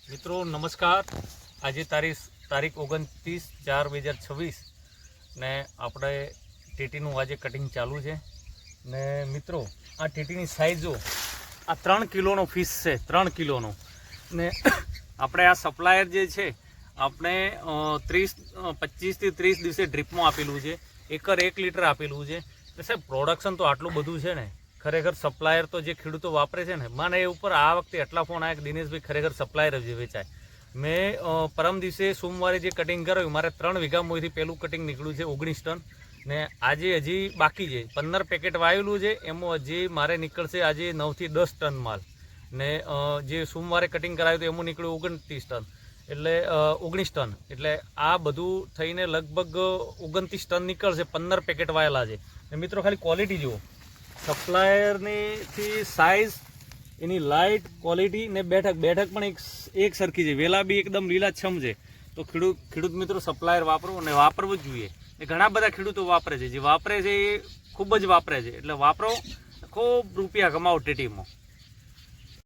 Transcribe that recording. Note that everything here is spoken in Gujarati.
મિત્રો નમસ્કાર। આજે તારીખ 29/4/2026 ને આપણે ટીટીનું આજે કટિંગ ચાલુ છે ને મિત્રો આ ટીટીની સાઇઝ જો આ 3 કિલોનો ફિશ છે, 3 કિલોનો ને આપણે આ સપ્લાયર જે છે આપણે 25 થી 30 દિવસે ડ્રીપમાં આપેલું છે, એકર 1 લીટર આપેલું છે। સાહેબ પ્રોડક્શન તો આટલું બધું છે ને, ખરેખર સપ્લાયર તો જે ખેડૂતો વાપરે છે ને, મને એ ઉપર આ વખતે એટલા ફોન આવ્યા કે દિનેશભાઈ ખરેખર સપ્લાયર જ વેચાય। મેં પરમ દિવસે સોમવારે જે કટિંગ કરાવ્યું, મારે 3 વીઘામાંથી પહેલું કટિંગ નીકળ્યું છે 19 ટન ને આજે હજી બાકી છે 15 પેકેટ વાયેલું છે, એમાં હજી મારે નીકળશે આજે 9 થી 10 ટન માલ ને જે સોમવારે કટિંગ કરાવ્યું તો એમાં નીકળ્યું 29 ટન એટલે 19 ટન એટલે આ બધું થઈને લગભગ 29 ટન નીકળશે। 15 પેકેટ વાયેલા છે ને મિત્રો ખાલી ક્વોલિટી જુઓ, સપ્લાયરની થી સાઇઝ, એની લાઇટ, ક્વોલિટી ને બેઠક પણ એક સરખી છે, વેલા બી એકદમ લીલાછમ છે। તો ખેડૂત મિત્રો સપ્લાયર વાપરો અને વાપરવું જ જોઈએ। ને ઘણા બધા ખેડૂતો વાપરે છે, જે વાપરે છે એ ખૂબ જ વાપરે છે, એટલે વાપરો, ખૂબ રૂપિયા કમાવો ટીટીમાં।